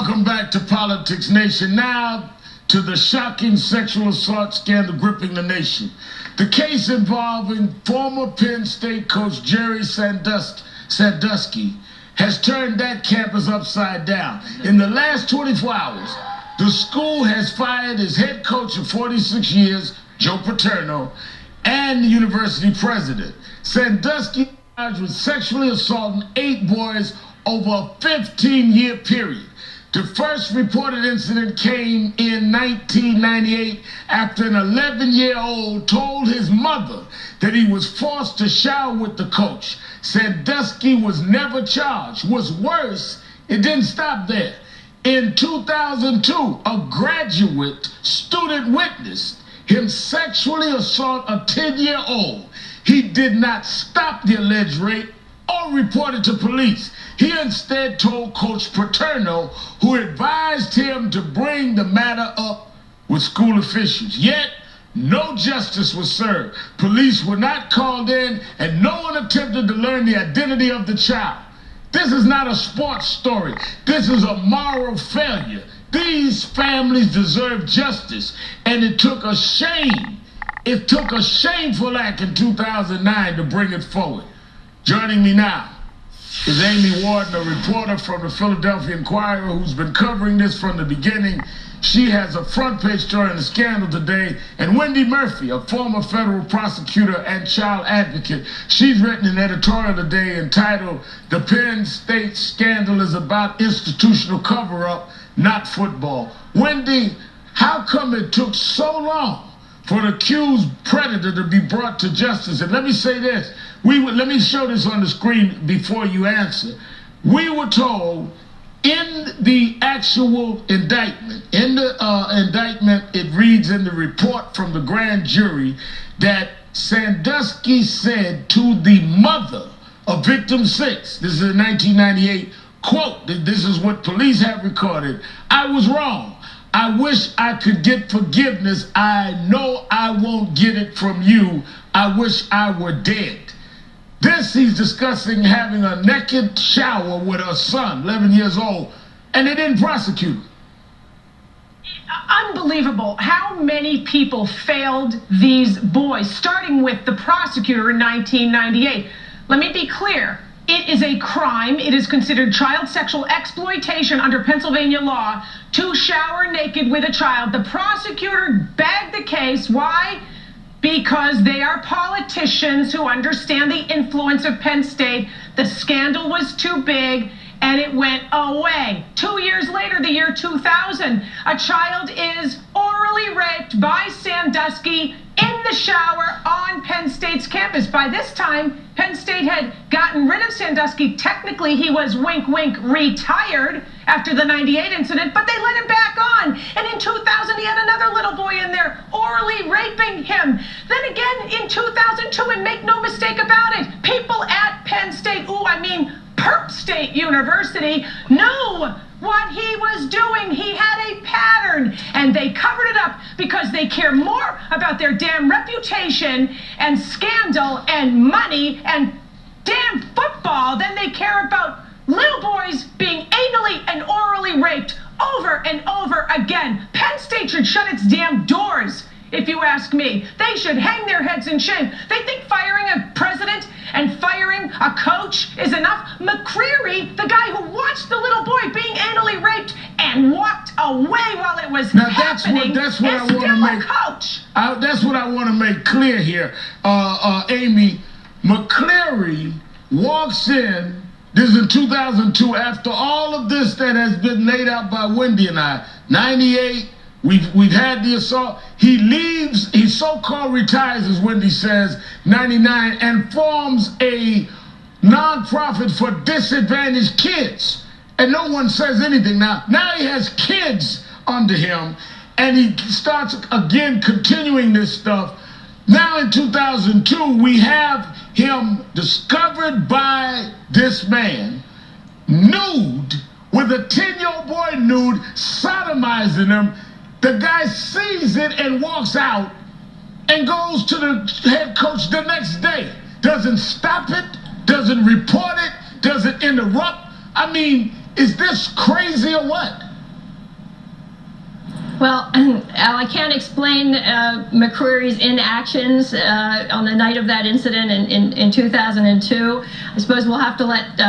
Welcome back to Politics Nation. Now to the shocking sexual assault scandal gripping the nation. The case involving former Penn State coach Jerry Sandusky has turned that campus upside down. In the last 24 hours, the school has fired its head coach of 46 years, Joe Paterno, and the university president. Sandusky charged with sexually assaulting 8 boys over a 15-year period. The first reported incident came in 1998 after an 11-year-old told his mother that he was forced to shower with the coach. Sandusky was never charged. What's worse, it didn't stop there. In 2002, a graduate student witnessed him sexually assault a 10-year-old. He did not stop the alleged rape or report it to police. He instead told Coach Paterno, who advised him to bring the matter up with school officials. Yet, no justice was served. Police were not called in, and no one attempted to learn the identity of the child. This is not a sports story. This is a moral failure. These families deserve justice, and it took a shame. It took a shameful act in 2009 to bring it forward. Joining me now is Amy Warden, a reporter from the Philadelphia Inquirer who's been covering this from the beginning. She has a front page story in the scandal today. And Wendy Murphy, a former federal prosecutor and child advocate. She's written an editorial today entitled, "The Penn State Scandal is About Institutional Cover-Up, Not Football." Wendy, how come it took so long for the accused predator to be brought to justice? And let me say this. Let me show this on the screen before you answer. We were told in the actual indictment, it reads in the report from the grand jury that Sandusky said to the mother of victim 6, this is in 1998, quote, this is what police have recorded, "I was wrong. I wish I could get forgiveness. I know I won't get it from you. I wish I were dead." This, he's discussing having a naked shower with her son, 11 years old, and they didn't prosecute him. Unbelievable how many people failed these boys, starting with the prosecutor in 1998. Let me be clear. It is a crime. It is considered child sexual exploitation under Pennsylvania law to shower naked with a child. The prosecutor bagged the case. Why? Because they are politicians who understand the influence of Penn State. The scandal was too big and it went away. 2 years later, the year 2000, a child is orally raped by Sandusky in the shower on Penn State's campus. By this time, Penn State had gotten rid of Sandusky. Technically, he was, wink, wink, retired after the 98 incident, but they let him back on. And in 2000, he had another little boy in there orally raping him. Then again in 2002, and make no mistake about it, people at Penn State, Perp State University, knew what he was doing. He had a pattern, and they covered it up because they care more about their damn reputation and scandal and money and damn football than they care about little boys being anally and orally raped over and over again. Penn State should shut its damn doors, if you ask me. They should hang their heads in shame. They think firing a president and firing a coach is enough. McCreary, the guy who watched the little boy being anally raped and walked away while it was happening, is still a coach. That's what I want to make clear here, Amy. McCleary walks in, this is in 2002, after all of this that has been laid out by Wendy and I, 98, We've had the assault. He leaves, he so-called retires, as Wendy says, 99, and forms a nonprofit for disadvantaged kids. And no one says anything. Now he has kids under him, and he starts again continuing this stuff. Now in 2002, we have him discovered by this man, nude, with a 10-year-old boy nude, sodomizing him. The guy sees it and walks out and goes to the head coach the next day. Doesn't stop it, doesn't report it, doesn't interrupt. I mean, is this crazy or what? Well, Al, I can't explain McCreary's inactions on the night of that incident in 2002. I suppose we'll have to let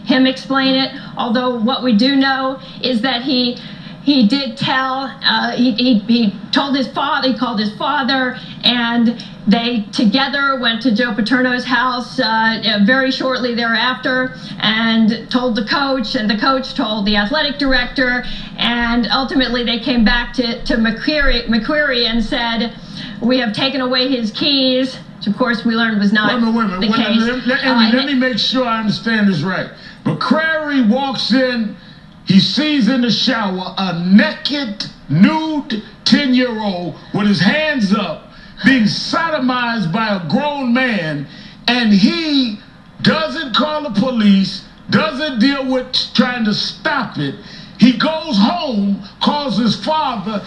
him explain it. Although what we do know is that he did tell, he told his father, he called his father, and they together went to Joe Paterno's house very shortly thereafter and told the coach, and the coach told the athletic director, and ultimately they came back to McCreary and said, "We have taken away his keys," which of course we learned was not the case. Let me make sure I understand this right. McCreary walks in, he sees in the shower a naked, nude 10-year-old with his hands up, being sodomized by a grown man, and he doesn't call the police, doesn't deal with trying to stop it. He goes home, calls his father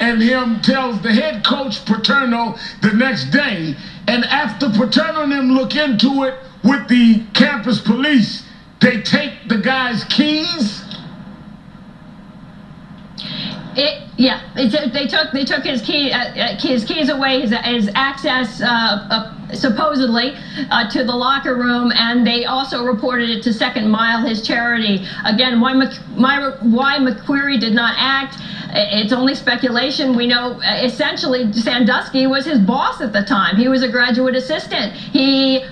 and him tells the head coach Paterno the next day, and after Paterno and them look into it with the campus police, they take the guy's keys. They took his keys away, his access supposedly to the locker room, and they also reported it to Second Mile, his charity. Again, why McCreary did not act, it's only speculation. We know essentially Sandusky was his boss at the time. He was a graduate assistant. He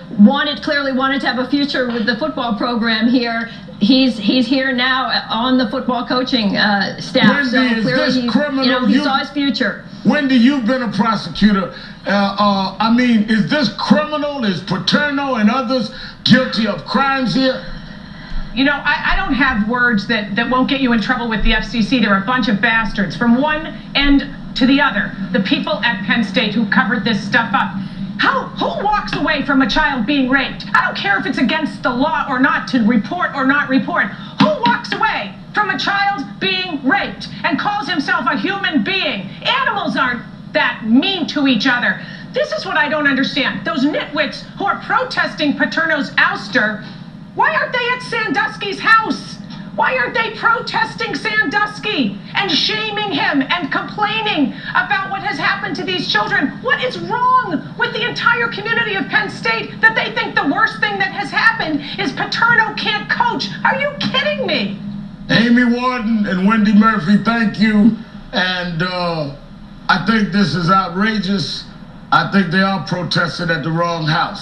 clearly wanted to have a future with the football program here. He's here now on the football coaching staff. Wendy, so clearly he saw his future. Wendy, you've been a prosecutor. I mean, is this criminal? Is Paterno and others guilty of crimes here? You know, I don't have words that won't get you in trouble with the FCC. They're a bunch of bastards from one end to the other. The people at Penn State who covered this stuff up. Who walks away from a child being raped? I don't care if it's against the law or not to report or not report. Who walks away from a child being raped and calls himself a human being? Animals aren't that mean to each other. This is what I don't understand. Those nitwits who are protesting Paterno's ouster, why aren't they at Sandusky's house? Why aren't they protesting Sandusky and shaming him and complaining about what has happened to these children? What is wrong with the entire community of Penn State that they think the worst thing that has happened is Paterno can't coach? Are you kidding me? Amy Warden and Wendy Murphy, thank you. And I think this is outrageous. I think they are protesting at the wrong house.